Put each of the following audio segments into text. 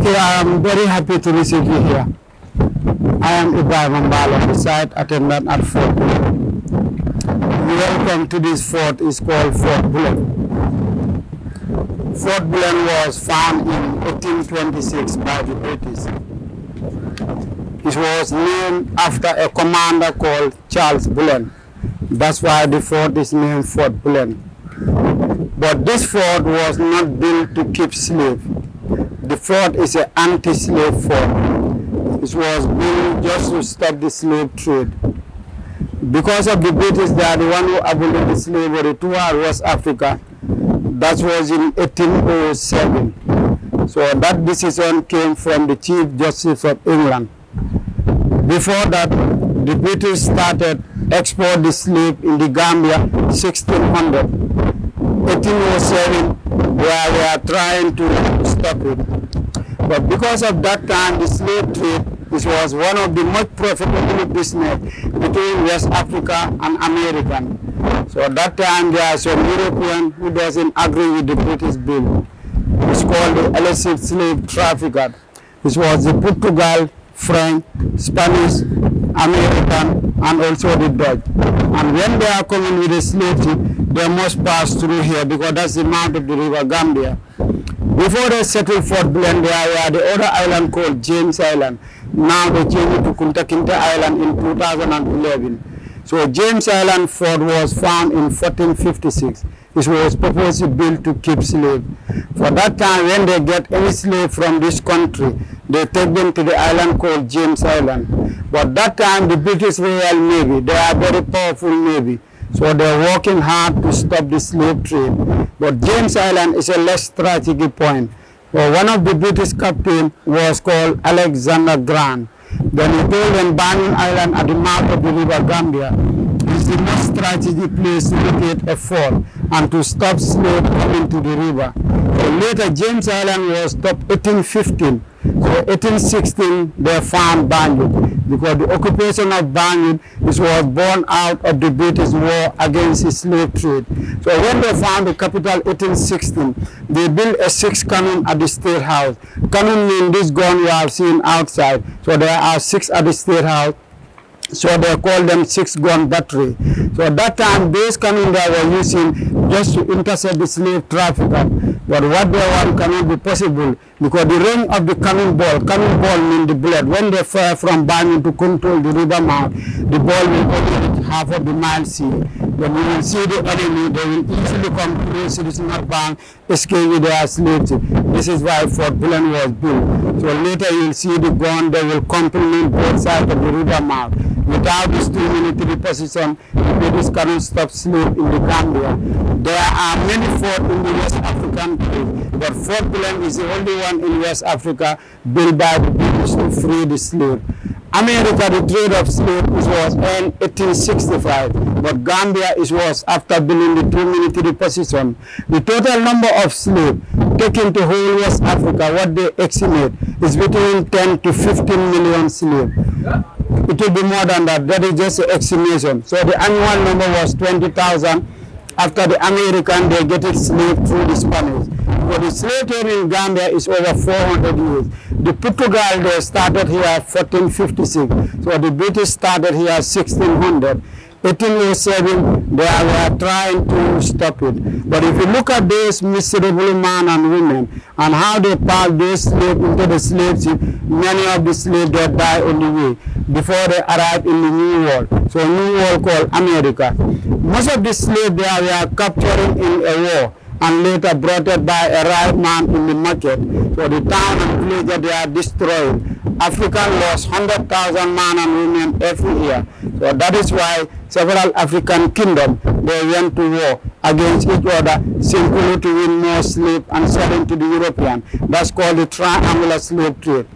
Okay, I am very happy to receive you here. I am Ibrahim Mbalo, the site attendant at Fortbullen. Welcome to this fort. It's called Fortbullen. Fortbullen was found in 1826 by the British. It was named after a commander called Charles Bullen. That's why the fort is named Fortbullen. But this fort was not built to keep slaves. The fort is an anti-slave fort. It was built just to stop the slave trade. Because of the British, they are the one who abolished slavery throughout West Africa. That was in 1807. So that decision came from the Chief Justice of England. Before that, the British started export the slave in the Gambia 1600. 1807, we are trying to stop it. But because of that time, the slave trade, this was one of the most profitable business between West Africa and American. So at that time, there are some European who doesn't agree with the British bill. It's called the illicit slave trafficker. This was the Portugal, French, Spanish, American, and also the Dutch. And when they are coming with a slave ship, they must pass through here because that's the mouth of the river Gambia. Before they settled Fortbullen, there were the other island called James Island. Now they changed it to Kunta Kinte Island in 2011. So James Island fort was found in 1456. It was purposely built to keep slaves. For that time, when they get any slave from this country, they take them to the island called James Island. But that time, the British Royal Navy, they are very powerful Navy. So they're working hard to stop the slave trade. But James Island is a less strategic point. So one of the British captains was called Alexander Grant. Then he told them Banning Island at the mouth of the river Gambia is the most strategic place to locate a fort and to stop slaves coming to the river. So later James Island was stopped 1815. So 1816 they found Banjul because the occupation of Banjul was born out of the British war against the slave trade. So when they found the capital 1816, they built a 6 cannon at the State House. Cannon means this gun you have seen outside. So there are 6 at the State House. So they call them 6-gun battery. So at that time, those cannon they were using just to intercept the slave trafficker. But what they want cannot be possible because the range of the cannon ball means the bullet. When they fire from Banjul to control the river mouth, the ball will only reach half of the mile sea. When you will see the enemy, they will easily come close to the smart bank, escape with their slaves. This is why Fortbullen was built. So later you will see the gun, they will complement both sides of the river mouth. Without this 2 military position, the British cannot stop slave in the Gambia. There are many forts in the West African countries, but Fortbullen is the only one in West Africa built by the British to free the slave. America, the trade of slaves was in 1865, but Gambia was after building the 2 military positions. The total number of slaves taken to whole West Africa, what they estimate, is between 10 to 15 million slaves. It will be more than that. That is just an estimation. So the annual number was 20,000. After the American, they get it slave through the Spanish. But the slave trade in Gambia is over 400 years. The Portugal, they started here 1456. So the British started here 1600. 1807, they were trying to stop it. But if you look at those miserable men and women and how they packed those slaves into the slave ship, many of the slaves they died on the way before they arrived in the New World. So a new world called America. Most of the slaves they were captured in a war and later brought it by a right man in the market. So the town and village they are destroyed. Africa lost 100,000 men and women every year. So that is why several African kingdoms they went to war against each other simply to win more slaves and sell them to the European. That's called the triangular slave trade.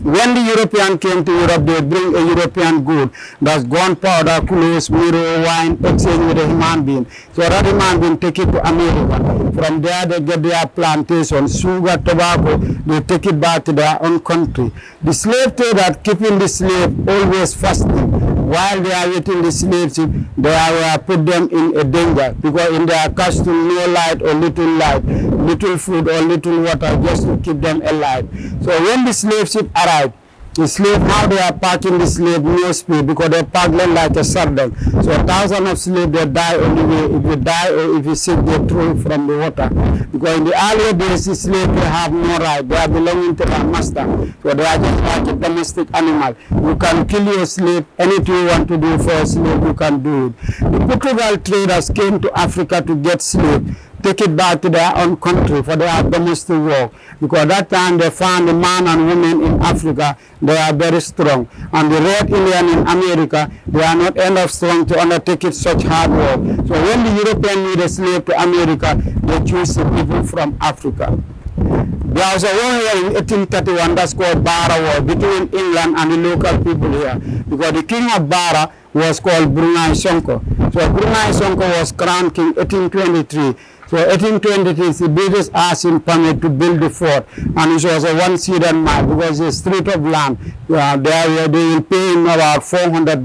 When the European came to Europe, they bring a European good. That's gunpowder, clothes, mirror, wine, exchange with a human being. So that human being take it to America. From there, they get their plantation, sugar, tobacco. They take it back to their own country. The slave trader keeping the slave always fasting. while they are waiting the slave ship, they are put them in a danger, because in their costume, no light or little light, little food or little water, just to keep them alive. So when the slave ship arrived, the slave, now they are parking the slave near speed, because they park them like a sardine. So 1,000 of slaves, they die on the way. If you die or if you sick, they throw you from the water. Because in the earlier days, the slaves, they have no right. They are belonging to their master. So they are just like a domestic animal. You can kill your slave. Anything you want to do for a slave, you can do it. The Portugal traders came to Africa to get slaves, take it back to their own country for their domestic work, because that time they found the man and women in Africa, they are very strong, and the red Indian in America, they are not enough strong to undertake it such hard work. So when the European need a slave to America, they choose the people from Africa. There was a war here in 1831 that's called Bara War between England and the local people here, because the king of Bara was called Brunei Sonko. So Brunei Sonko was crowned king 1823. So 1823, the British asked him permit to build the fort, and it was a one-seated mile, because it's a street of land. They will pay him about $400.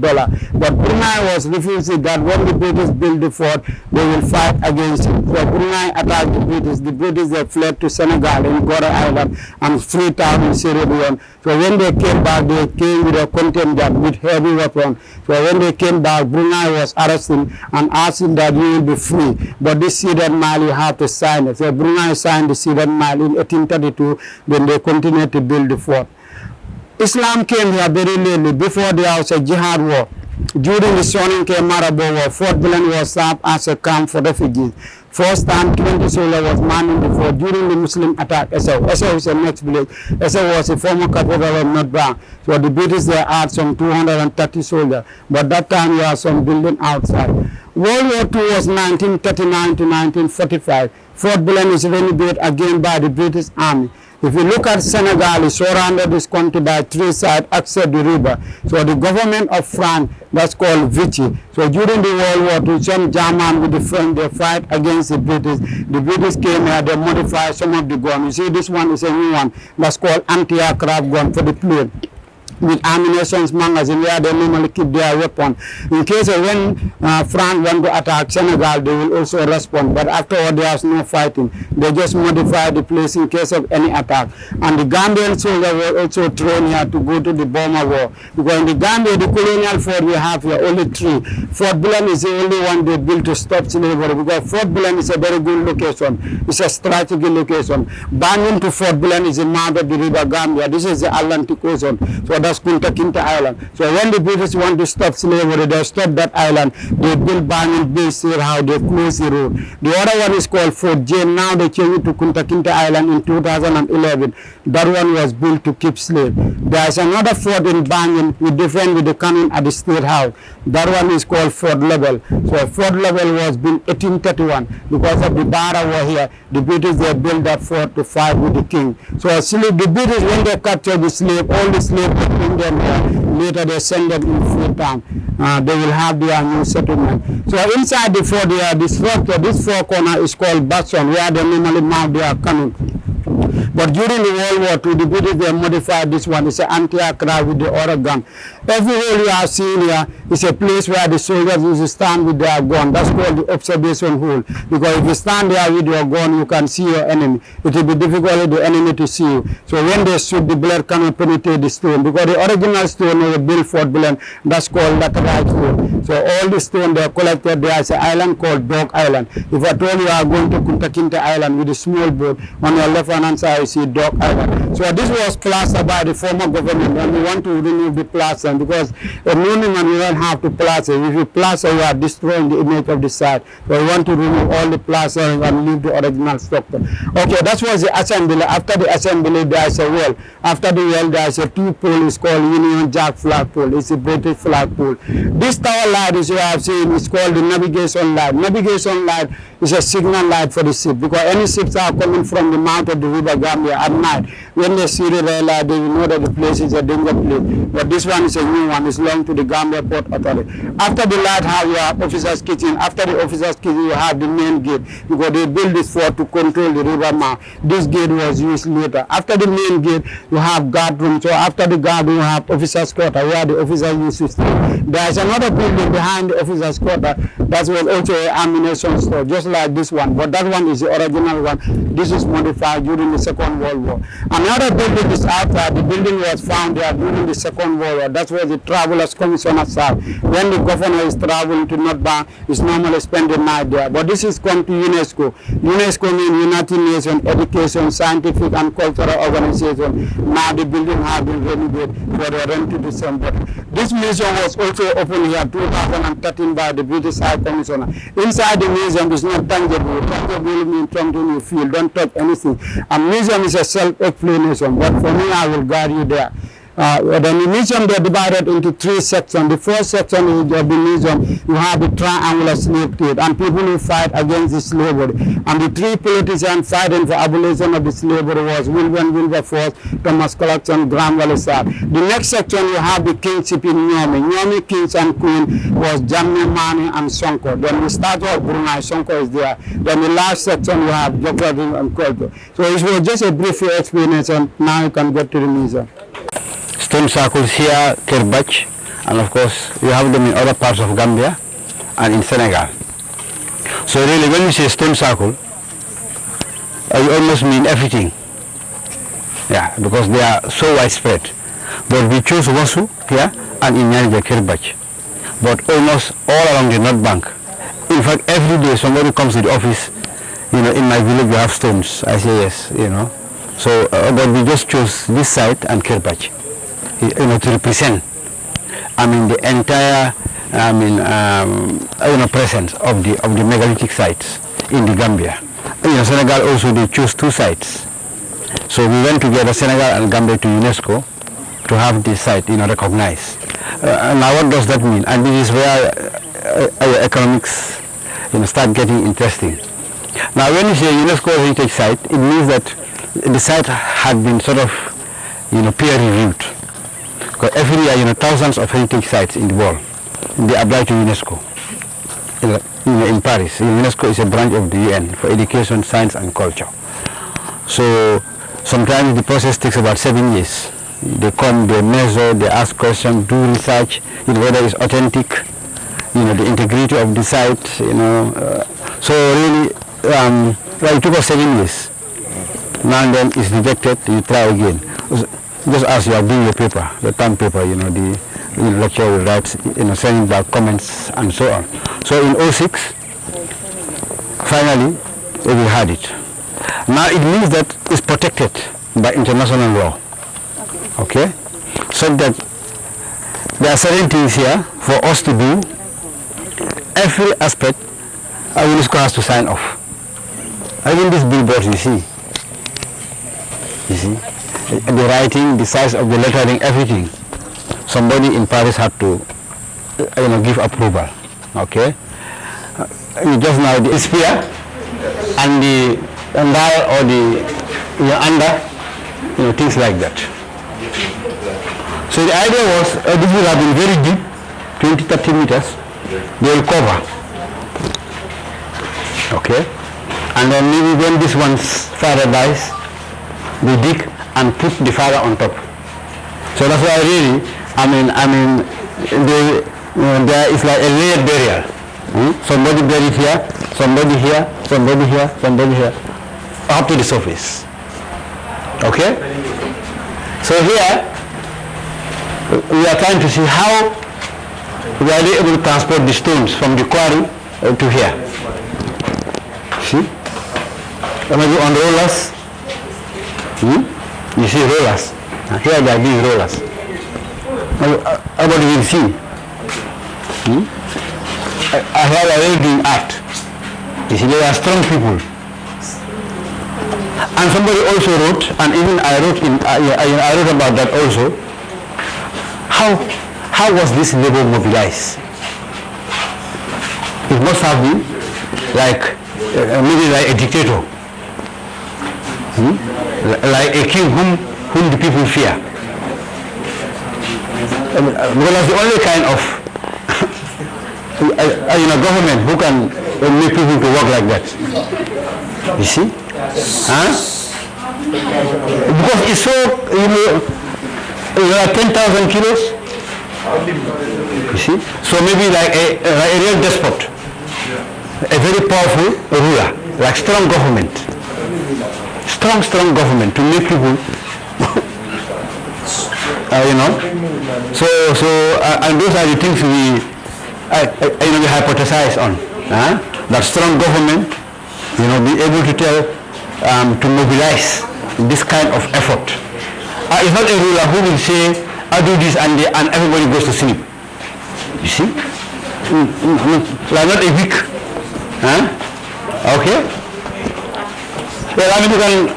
But Brunei was refusing that when the British build the fort, they will fight against him. So Brunei attacked the British. The British, they fled to Senegal in Gore Island and Freetown in Sierra Leone. So when they came back, they came with a contingent with heavy weapons. So when they came back, Brunei was arresting and asking that you will be free. But this seated mile, you have to sign it. So Brunei signed the seated mile in 1832. Then they continued to build the fort. Islam came here very lately. Before there was a jihad war. During the Soninke Marabo war, Fortbullen was served as a camp for refugees. First time 20 soldiers was manning the fort during the Muslim attack. Esau is the next village. Esau was a former capital of North Bank. So the British, they had some 230 soldiers. But that time there was some building outside. World War II was 1939 to 1945. Fortbullen is renovated again by the British Army. If you look at Senegal, it's surrounded this country by three sides except the river. So the government of France, that's called Vichy. So during the World War II, some German with the French, they fight against the British. The British came here, they modified some of the guns. You see, this one is a new one, that's called anti-aircraft gun for the plane, with ammunition magazine where they normally keep their weapon. In case of when France want to attack Senegal, they will also respond. But afterward, there is no fighting. They just modify the place in case of any attack. And the Gambian soldiers were also trained here to go to the Burma War. Because in the Gambia, the colonial fort we have here, only three. Fortbullen is the only one they built to stop slavery, because Fortbullen is a very good location. It's a strategic location. Banning to Fortbullen is the mouth of the river Gambia. This is the Atlantic Ocean. So that's Kunta Kinte Island. So when the British want to stop slavery, they stop that island. They build Banning base here, how they close the road. The other one is called Fort Jane. Now they changed it to Kunta Kinte Island in 2011. That one was built to keep slaves. There is another fort in Banning with different with the cannon at the State House. That one is called Fort Level. So Fort Level was built 1831 because of the Bara war here. The British, they built that fort to fight with the king. So the British, when they captured the slave, all the slaves they bring them here. Later they send them in Freetown. They will have their new settlement. So inside the fort, the structure, this four corner is called bastion, where they normally mount their cannon. But during the World War II, the British, they modified this one. It's an anti-aircraft with the other gun. Every hole you are seeing here is a place where the soldiers used to stand with their gun. That's called the observation hole. Because if you stand there with your gun, you can see your enemy. It will be difficult for the enemy to see you. So when they shoot, the bullet cannot penetrate the stone. Because the original stone was built Fortbullen, that's called laterite stone. So all the stone they collected, there is an island called Dog Island. If I told you are going to Kunta Kinte Island with a small boat, on your left-hand side you see Dog Island. So this was plastered by the former government, and we want to remove the plaster because a monument you don't have to plaster. If you plaster, you are destroying the image of the site. So we want to remove all the plastering and leave the original structure. Okay, that was the assembly. After the assembly, there is a well. After the well, there is a two-pole. It's called Union Jack flagpole. It's a British flagpole. This tower light, as you have seen, is called the navigation light. Navigation light is a signal light for the ship, because any ships are coming from the mouth of the river Gambia at night. When they see the red light, they will know that the place is a danger place. But this one is a new one. It's belongs to the Gambia Port authority. After the lighthouse, you have officer's kitchen. After the officer's kitchen, you have the main gate, because they built this fort to control the river mouth. This gate was used later. After the main gate, you have guard room. So after the guard room, you have officer's quarter, where the officers used to stay. There is another building behind the officer's quarter that was also an ammunition store, just like this one, but that one is the original one. This is modified during the Second World War. Another building is outside. The building was found there during the Second World War. That was the Travelers Commissioner South. When the governor is traveling to North Bank, is normally spend the night there. But this is come to UNESCO. UNESCO means United Nations Education, Scientific and Cultural Organization. Now the building has been renovated for the rent to December. This museum was also opened here 2013 by the British High Commissioner. Inside the museum is not tangible. Tangible means something you feel. Don't touch anything. A museum is a self-explanation, but for me, I will guide you there. The museum, they are divided into 3 sections. The first section is the museum. You have the triangular slave trade and people who fight against the slavery. And the 3 politicians fighting for abolition of the slavery was William Wilberforce, Thomas Clarkson, Graham Wallison. The next section, you have the kingship in Nyame. Nyame kings and queen was Jammeh, Mani, and Sonko. Then the statue of Brunei, Sonko is there. Then the last section, you have geography and culture. So it was just a brief explanation. Now you can get to the museum. Stone circles here, Kerbach, and of course you have them in other parts of Gambia and in Senegal. So really when you say stone circle, you almost mean everything. Yeah, because they are so widespread. But we chose Wasu here and in Nyanja Kerbach. But almost all along the North Bank. In fact, every day somebody comes to the office, you know, in my village we have stones. I say yes, you know. So, but we just chose this site and Kerbach. You know, to represent, I mean, the entire, I mean, you know, presence of the megalithic sites in the Gambia. You know, Senegal also, they chose 2 sites. So we went together, Senegal and Gambia, to UNESCO to have this site, you know, recognized. Now what does that mean? And this is where economics, you know, start getting interesting. Now when you say UNESCO heritage site, it means that the site had been sort of, you know, peer reviewed. Because every year, you know, thousands of heritage sites in the world, they apply to UNESCO. You know, in Paris, UNESCO is a branch of the UN for education, science, and culture. So sometimes the process takes about 7 years. They come, they measure, they ask questions, do research, you know, whether it's authentic, you know, the integrity of the site, you know. So really, well, it took us 7 years. Now and then it's rejected, you try again. Just as you are doing your paper, the term paper, you know, the lecturer will write, you know, sending back comments and so on. So in 2006, finally, we had it. Now it means that it's protected by international law. Okay? So that there are certain things here for us to do. Every aspect, UNESCO has to sign off. Even this billboard you see, the writing, the size of the lettering, everything. Somebody in Paris had to, you know, give approval. Okay. Just now the spear and the dial or the, you know, under, you know, things like that. So the idea was this will have been very deep, 20-30 meters. They will cover. Okay. And then maybe when this one's father dies, they dig and put the father on top. So that's why really, I mean, there is like a layered burial. Somebody buried here, somebody here, somebody here, somebody here, up to the surface. Okay? So here, we are trying to see how we are able to transport the stones from the quarry to here. See? Maybe on rollers. You see rollers. Here they are doing rollers. Everybody will see. Here they are really doing art. You see, they are strong people. And somebody also wrote, and even I wrote about that also. How was this labor mobilized? It must have been like maybe like a dictator. Like a king whom the people fear. Because that's the only kind of government who can make people to work like that. You see? Huh? Because it's so, 10,000 kilos. You see? So maybe like a real despot, a very powerful ruler, like strong government. Strong government to make people, So and those are the things we hypothesize on. That strong government, be able to tell, to mobilize this kind of effort. It's not a ruler who will say, I do this and everybody goes to sleep. You see? Like not a week. Okay? Well, you can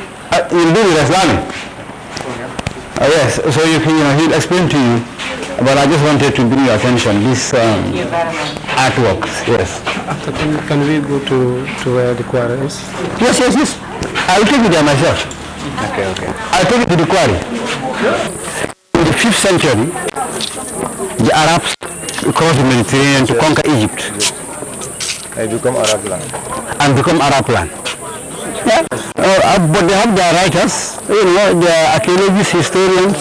you'll do with Islamic. Yes, so he'll explain to you, but I just wanted to bring your attention, this artworks, yes. So can we go to where the quarry is? Yes. I'll take it there myself. Okay. I'll take it to the quarry. In the 5th century, the Arabs crossed the Mediterranean to conquer Egypt. They become Arab land. And become Arab land. Yeah. But they have their writers, their archaeologists, historians,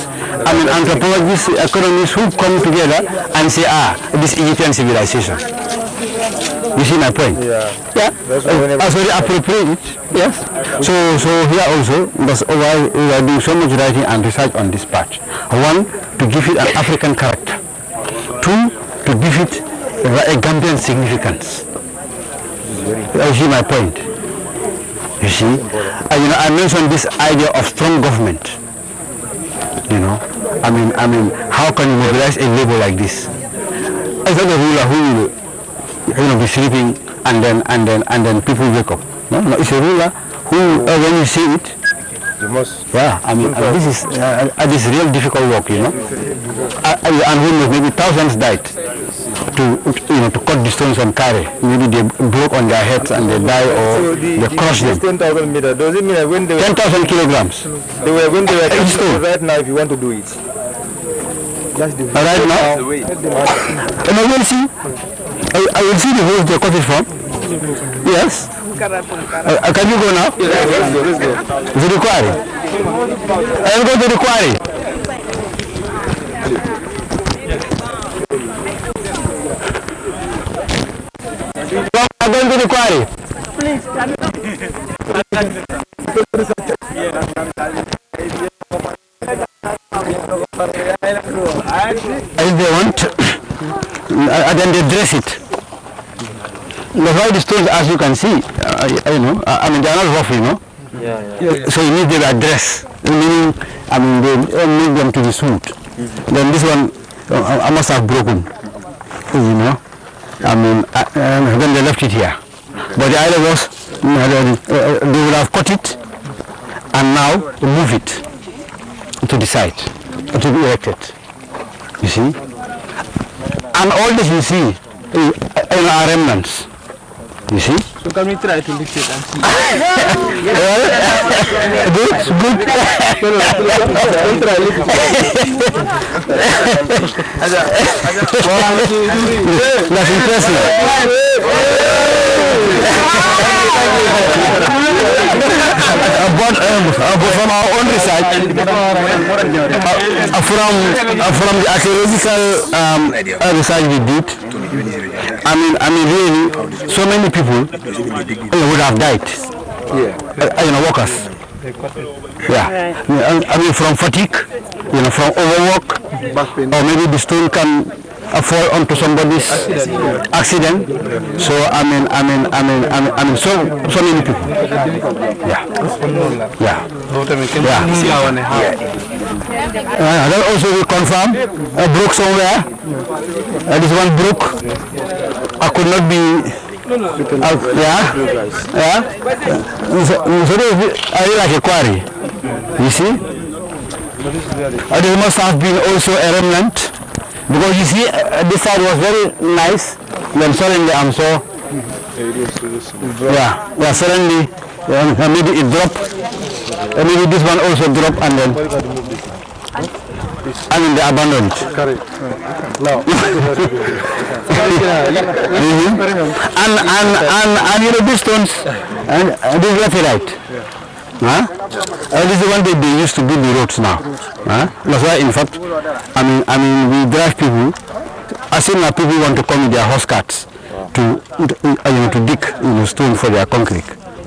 anthropologists, economists who come together and say, this Egyptian civilization. You see my point? Yeah. That's very appropriate. Yes. So here also, we are doing so much writing and research on this part. One, to give it an African character. Two, to give it a Gambian significance. You see my point? You see, I mentioned this idea of strong government. How can you mobilize a labor like this? It's not a ruler who will, be sleeping and then people wake up. No, it's a ruler who, when you see it, you must. Yeah, this is real difficult work, and who maybe thousands died to cut the stones and carry. Maybe they broke on their heads and they die, or they crush them. 10,000 meters. Does it mean that when they 10,000 kilograms? They were when they were right now, if you want to do it. Right now? And I will see. I will see the holes they cut it from. Yes. Can you go now? Let's go. To the quarry. I'll go to the quarry. I'm going to the quarry. Please, if they want, then they dress it. The white stones, as you can see, they are not rough, Yeah. So you need their address, meaning, they make them to be smooth. Then this one, I must have broken, when they left it here. But the idea was, they would have cut it and now move it to the site, to be erected. You see? And all this you see are remnants. You see? So can we try to lift it and see? Good. Don't try lift it. That's interesting. But from our own research, from the archaeological research we did, really, so many people would have died. Workers. Yeah. From fatigue, from overwork, or maybe the stone can fall onto somebody's accident. So so many people. Yeah. Then also we confirm a brook somewhere. This one brook. I could not be. So I like a quarry. You see? There must have been also a remnant. Because you see, this side was very nice, then suddenly I'm so, suddenly, maybe it dropped, maybe this one also dropped, and then, I mean, they abandoned it. Correct. No. And you know, these stones, and this is laterite. Huh? This is the one that they used to build the roads now. Huh? That's why, in fact, I mean, we drive people. As soon as people want to come with their horse carts to dig stone for their concrete.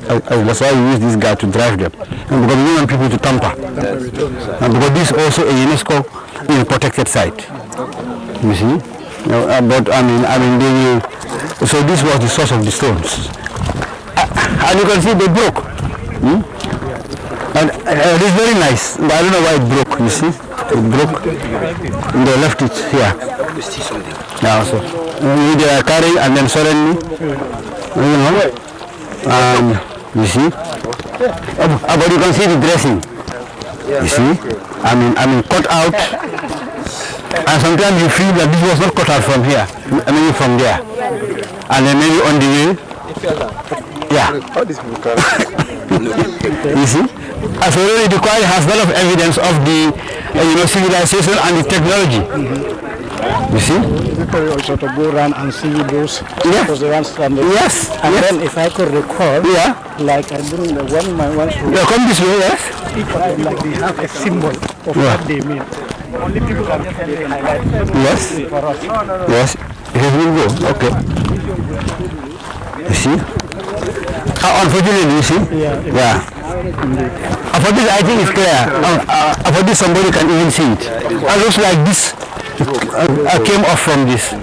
That's why we use this guy to drive them. And because we don't want people to tamper. And because this is also a UNESCO protected site. You see? But I mean, they will. So this was the source of the stones. And you can see they broke. And it is very nice, but I don't know why it broke, you see? It broke. And they left it here. Yeah, so they are carrying and then suddenly, you see? But you can see the dressing. You see? I mean, cut out. And sometimes you feel that this was not cut out from here, maybe from there. And then maybe on the way. Yeah. You see? As already the quarry has a lot of evidence of the civilization and the technology. You see? Also to go around and see those. Yeah. Yes. And then if I could recall, like I bring the one come this way, yes? Like they have a symbol of what they mean. Only people can highlight. Yes. For us. Yes. It will go. Okay. You see? Unfortunately, you see? Yeah. For this, I think it's clear. For this, somebody can even see it. It looks like this came off from this.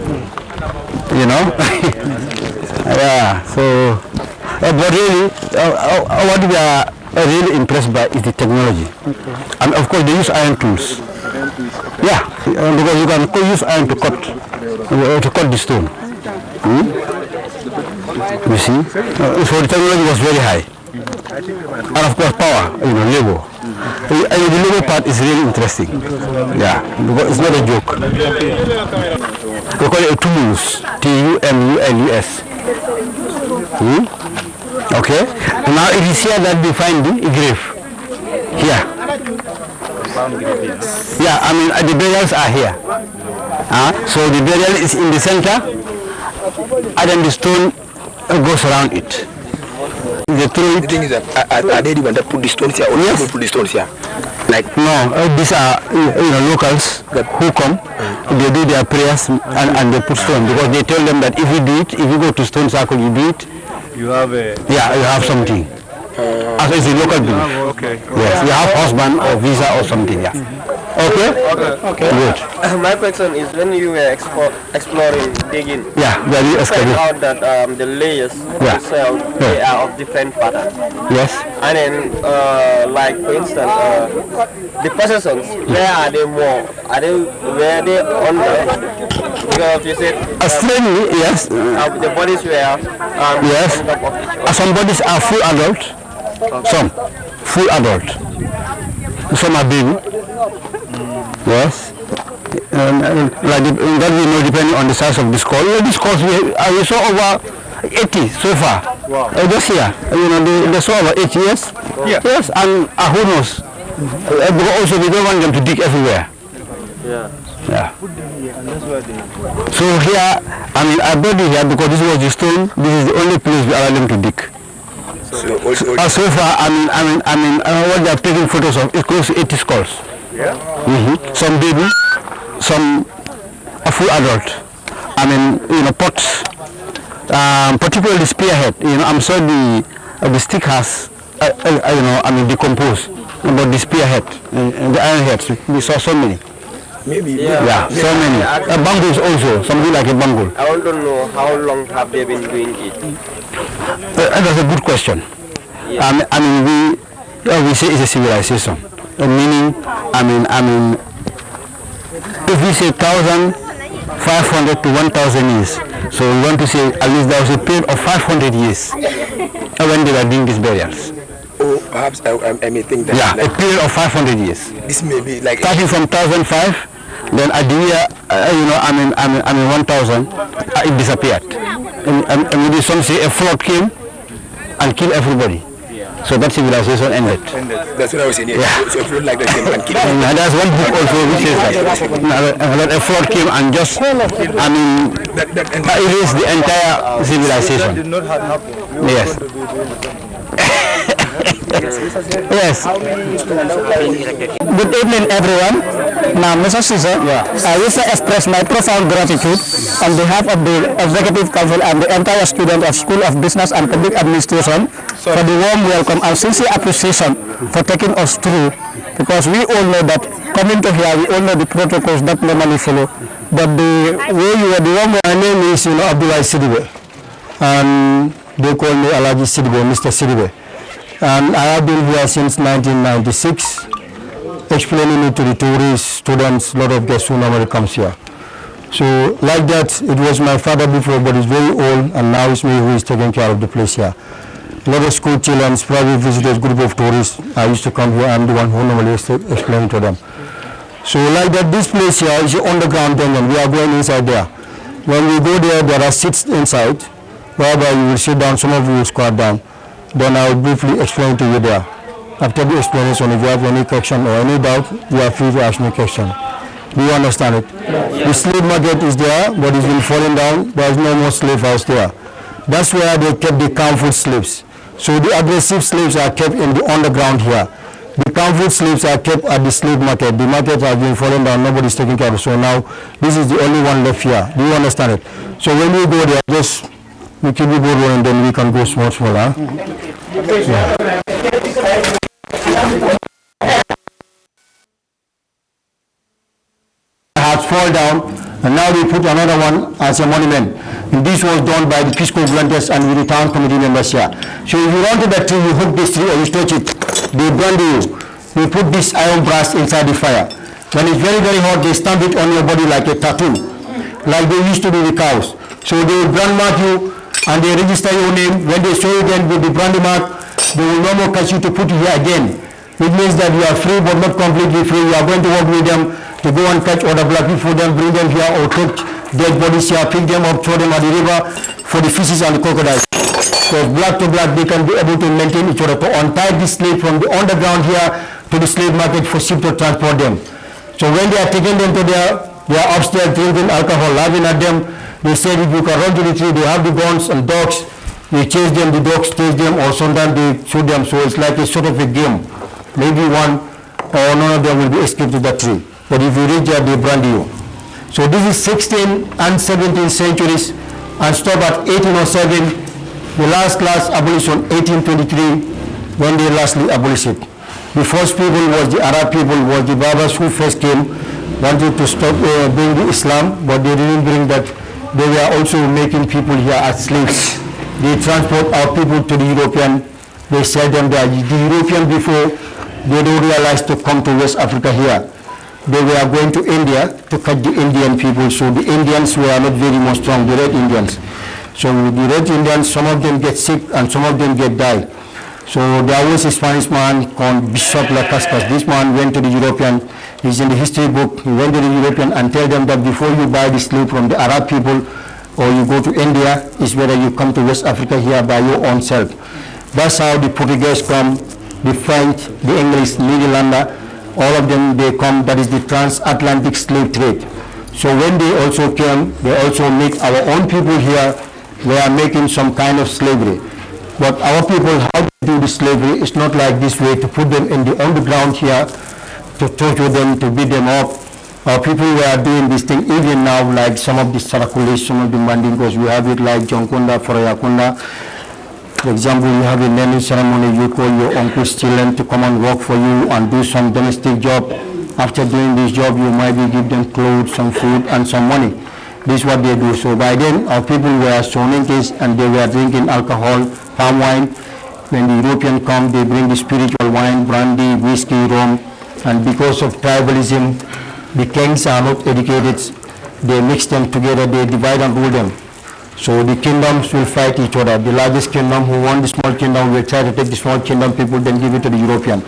Yeah. So, but really, what we are really impressed by is the technology. And of course, they use iron tools. Yeah, because you can use iron to cut the stone. You see? So the technology was very high. And of course power, labor. And the labor part is really interesting. Yeah, because it's not a joke. We call it a tumulus. T-U-M-U-L-U-S. Okay? And now it is here that we find the grave. Here. Yeah, I mean the burials are here. So the burial is in the center, and then the stone goes around it. The thing is that are they the one that put the stones here, or yes, put the stones here? Like no, these are locals who come. They do their prayers and they put stone, because they tell them that if you do it, if you go to Stone Circle, you do it. You have a you have something. As it's a local belief. Okay. Yes, you have husband or visa or something. Yeah. Okay. Good. My question is, when you were exploring, digging, you find out that the layers themselves, they are of different patterns. Yes. And then, like for instance, the possessions, where are they more? Were they under? Because you said strangely, yes. The bodies were yes. Some bodies are full adult. Some full adult. Some are baby. Yes. Like that we know depending on the size of the skull. These skulls we saw over 80 so far. Wow. Just here. They saw over 80 years. Yeah. Yes, and who knows? Because also we don't want them to dig everywhere. Yeah. So here, I brought it here because this was the stone. This is the only place we allow them to dig. So far, what they have taken photos of is close to 80 skulls. Yeah. Some baby, some full adult. Pots. Particularly spearhead. I'm sure the stick has, decomposed. But the spearhead, the iron heads, we saw so many. maybe. So many. Bangles also, something like a bangle. I want to know how long have they been doing it? That's a good question. We say it's a civilization. Meaning, if we say 1,500 to 1,000 years, so we want to say at least there was a period of 500 years when they were doing these burials. Oh, perhaps I may think that. Yeah, a period of 500 years. This may be like starting from 1,005, then at the year, 1,000, it disappeared. And maybe some say a flood came and killed everybody. So that civilization ended. That's what I was saying. Yeah. So if you like that, you can kill it. And there's one book also which says that a flood came and just, I mean, erased the entire civilization. Did not have happened. Yes. Yes. Good evening, everyone. Now, Mr. Caesar, I wish to express my profound gratitude on behalf of the Executive Council and the entire student of School of Business and Public Administration for the warm welcome and sincere appreciation for taking us through, because we all know that coming to here, we all know the protocols that normally follow, but the way you are the one. My name is Abdullah Sidibe, and they call me Alaji Sidibe, Mr. Sidibe. And I have been here since 1996, explaining it to the tourists, students, a lot of guests who normally comes here. So like that, it was my father before, but he's very old, and now it's me who is taking care of the place here. A lot of school children, private visitors, group of tourists, I used to come here. I'm the one who normally explain to them. So like that, this place here is an underground dungeon. We are going inside there. When we go there, there are seats inside, whereby you will sit down, some of you will squat down. Then I will briefly explain to you there. After the explanation, if you have any question or any doubt, you are free to ask me a question. Do you understand it? The slave market is there, but it's been falling down. There is no more slave house there. That's where they kept the comfort slaves. So the aggressive slaves are kept in the underground here. The comfort slaves are kept at the slave market. The market has been falling down, nobody's taking care of it. So now, this is the only one left here. Do you understand it? So when we go there, just we keep the boat rolling, then we can go small, huh? Yeah. Has fall down, and now they put another one as a monument. And this was done by the Pisco volunteers and with the town committee members here. So if you run to that tree, you hook this tree or you touch it, they brand you. You put this iron brass inside the fire. When it's very, very hot, they stamp it on your body like a tattoo, like they used to do with cows. So they will brand mark you, and they register your name. When they show you again with the brandy mark, they will no more catch you to put you here again. It means that you are free but not completely free. You are going to work with them to go and catch other black people, then bring them here, or take dead bodies here, pick them up, throw them at the river for the fishes and the crocodiles. Because black to black, they can be able to maintain each other, to untie the slave from the underground here to the slave market for ship to transport them. So when they are taking them to they are upstairs drinking alcohol, laughing at them. They said if you can run to the tree, they have the guns and dogs. They chase them, the dogs chase them, or sometimes they shoot them. So it's like a sort of a game. Maybe one or none of them will be escaped to that tree. But if you reach there, they brand you. So this is 16th and 17th centuries, and stop at 1807. The last abolition, 1823, when they lastly abolished it. The first people was the Arab people, was the Berbers who first came, wanted to stop bring the Islam, but they didn't bring that. They were also making people here as slaves. They transport our people to the European. They sell them there. The European before, they don't realize to come to West Africa here. They were going to India to catch the Indian people. So the Indians were not very much strong, the Red Indians. So the Red Indians, some of them get sick and some of them get died. So there was a Spanish man called Bishop La Cascas. This man went to the European. He's in the history book. He went to the European and tell them that before you buy the slave from the Arab people or you go to India, it's better you come to West Africa here by your own self. That's how the Portuguese come, the French, the English, Netherlander, all of them, they come. That is the transatlantic slave trade. So when they also came, they also make our own people here, they are making some kind of slavery. But our people, how to do the slavery, it's not like this way, to put them in the underground here, to torture them, to beat them up. Our people were doing this thing even now, like some of the Sarakulis, some of the Mandingos, we have it like Jonkunda, Forayakunda. For example, you have a naming ceremony, you call your uncle's children to come and work for you and do some domestic job. After doing this job, you might give them clothes, some food, and some money. This is what they do. So by then, our people were soninkies and they were drinking alcohol, palm wine. When the Europeans come, they bring the spiritual wine, brandy, whiskey, rum. And because of tribalism, the kings are not educated. They mix them together, they divide and rule them. So the kingdoms will fight each other. The largest kingdom who won the small kingdom will try to take the small kingdom people, then give it to the European.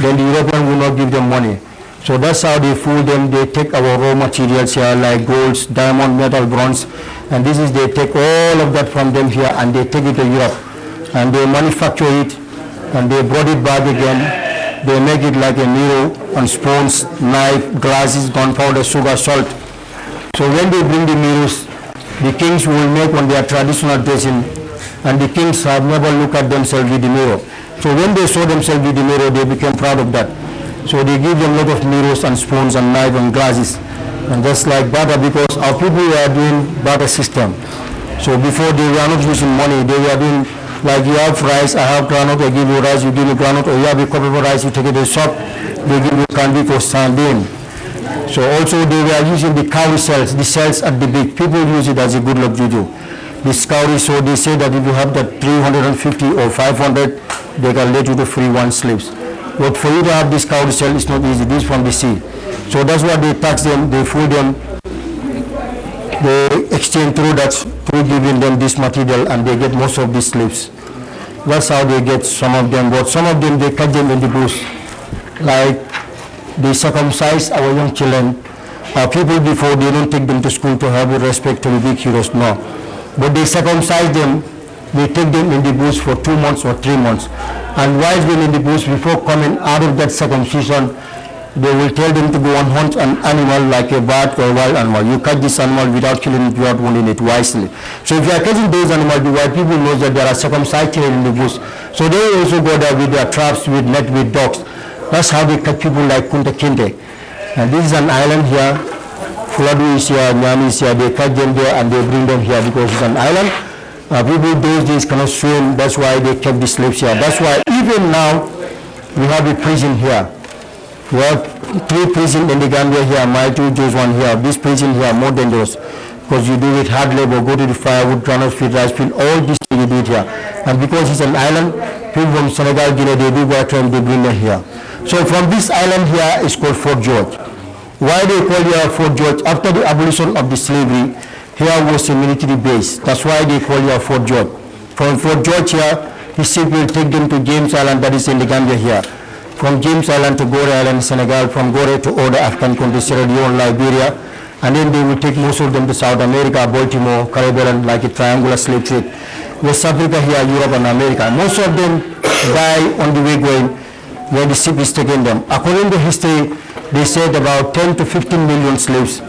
Then the European will not give them money. So that's how they fool them. They take our raw materials here like golds, diamond, metal, bronze, and this is, they take all of that from them here and they take it to Europe and they manufacture it and they brought it back again. They make it like a mirror and spoons, knife, glasses, gunpowder, sugar, salt. So when they bring the mirrors, the kings will make on their traditional dressing, and the kings have never looked at themselves with the mirror. So when they saw themselves with the mirror, they became proud of that. So they give them a lot of mirrors and spoons and knives and glasses. And just like barter, because our people were doing barter system. So before they were not using money, they were doing like, you have rice, I have granite, I give you rice, you give me granite, or you have a cup of rice, you take it to the shop, they give you candy for sardine. So also they were using the cowrie cells, the cells at the beach. People use it as a good luck juju. This cowrie, so they say that if you have that 350 or 500, they can let you to free one slaves. But for you to have this cowrie cell, it's not easy. This is from the sea. So that's why they tax them, they fool them, they exchange through that, through giving them this material, and they get most of these slaves. That's how they get some of them. But some of them, they cut them in the bush. Like, they circumcise our young children. People before, they don't take them to school to have respect to the big heroes, no. But they circumcise them, they take them in the bush for 2 months or 3 months. And while they're in the bush, before coming out of that circumcision, they will tell them to go and hunt an animal like a bat or a wild animal. You catch this animal without killing it, without wounding it wisely. So if you are catching those animals, the white people know that there are circumcised children in the bush. So they also go there with their traps, with net, with dogs. That's how they catch people like Kunta Kinte. And this is an island here. Fuladu is here, Nyami is here. They catch them there and they bring them here because it's an island. People those days cannot swim. That's why they kept the slaves here. That's why even now we have a prison here. We have 3 prisons in the Gambia here. My 2 Jews, 1 here. This prison here more dangerous because you do it hard labor, go to the firewood, granite field, rice field, all this you do it here. And because it's an island, people from Senegal, Guinea, they do water and they bring them here. So from this island here is called Fort George. Why they call here Fort George? After the abolition of the slavery, here was a military base. That's why they call here Fort George. From Fort George here, the ship will take them to James Island, that is in the Gambia here. From James Island to Gore Island, Senegal, from Gore to other African countries, Sierra Leone, Liberia, and then they will take most of them to South America, Baltimore, Caribbean, like a triangular slave trade. West Africa here, Europe and America. Most of them die on the way going where the ship is taking them. According to history, they said about 10 to 15 million slaves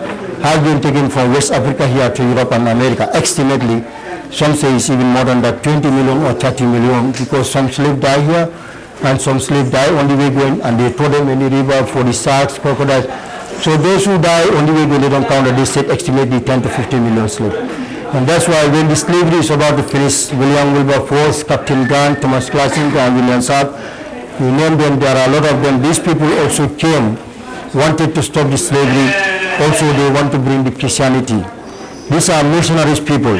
have been taken from West Africa here to Europe and America. Estimately, some say it's even more than that, 20 million or 30 million, because some slaves die here and some slaves die on the way going, and they throw them in the river for the sharks, crocodiles. So those who die on the way going, they don't count that. They said estimately 10 to 15 million slaves. And that's why when the slavery is about to finish, William Wilberforce, Captain Grant, Thomas Classing, and William Saab, we name them, there are a lot of them. These people also came, wanted to stop the slavery. Also, they want to bring the Christianity. These are missionaries people.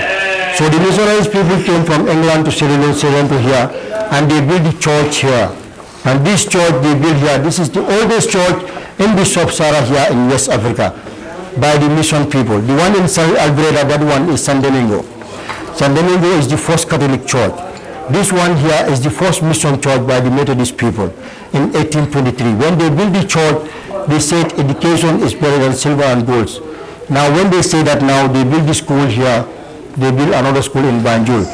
So the missionaries people came from England to Sierra Leone to here, and they built the church here. And this church they built here, this is the oldest church in the Sub-Sahara here in West Africa by the mission people. The one in San Albreda, that one is San Domingo. San Domingo is the first Catholic church. This one here is the first mission church by the Methodist people in 1823. When they built the church, they said education is better than silver and gold. Now when they say that now, they build the school here, they build another school in Banjul.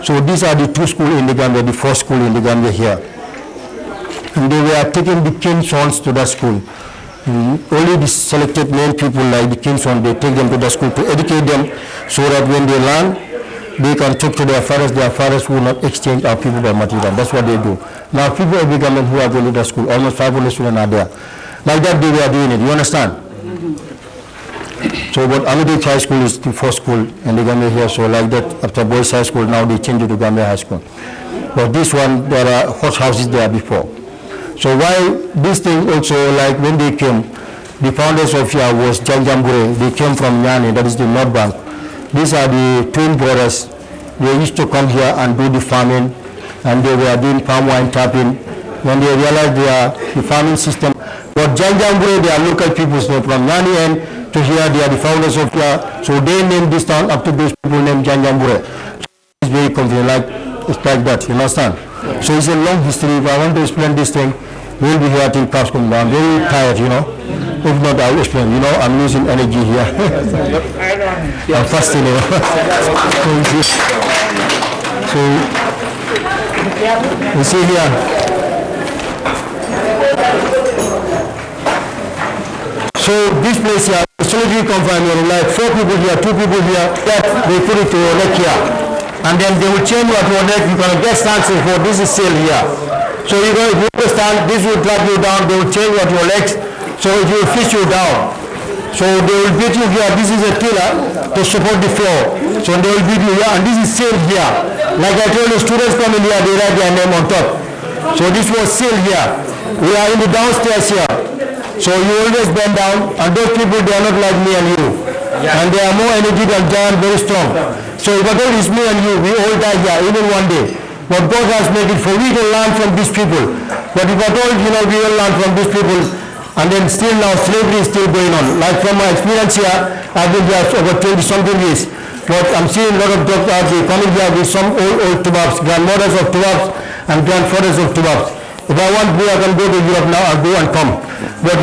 So these are the 2 schools in the Gambia, the first school in the Gambia here. And they were taking the king's sons to that school. Only the selected men people like the king's sons, they take them to the school to educate them so that when they learn, they can talk to their fathers will not exchange our people by material. That's what they do. Now people of the government who are going to the school, almost 500 students are there. Like that they were doing it, you understand? So but Amadou High School is the first school in the Gambia here, so like that after Boys High School, now they changed it to Gambia High School. But this one, there are hot houses there before. So why this thing also, like when they came, the founders of here was Janjangbureh. They came from Nyani, that is the North Bank. These are the twin brothers. They used to come here and do the farming, and they were doing palm wine tapping. When they realized the farming system, but Janjangbureh, they are local people, so from Nyani end to here, they are the founders of here. So they named this town after those people named Janjangbureh. So it's very confusing, it's like that, you understand? So it's a long history. If I want to explain this thing, we'll be here till cars come down. Very tired, you know. If not, I'll explain. You know, I'm losing energy here. I'm fasting, you know. So You see here. So this place here, solitary confinement, like 4 people here, 2 people here, that they put it to your neck here. And then they will change you at your neck, you're going to get stances for this is cell here. So you're going to understand, this will drag you down, they will change you at your legs, so it will fish you down. So they will beat you here, this is a pillar to support the floor. So they will beat you here, and this is cell here. Like I told you, students come in here, they write their name on top. So this was cell here. We are in the downstairs here. So you always bend down, and those people, they are not like me and you. And they are more energy than giant, very strong. So if I told it's me and you, we all die here, even one day. But God has made it for we to learn from these people. But if I told, we all learn from these people, and then still now slavery is still going on. Like from my experience here, I've been here for over 20-something years. But I'm seeing a lot of doctors, they coming here with some old tubabs, grandmothers of tubabs and grandfathers of tubabs. If I want to, I can go to Europe now, I'll go and come. But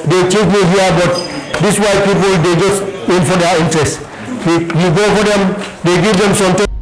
they keep me here, but these white people, they just in for their interest. We go for them, they give them something.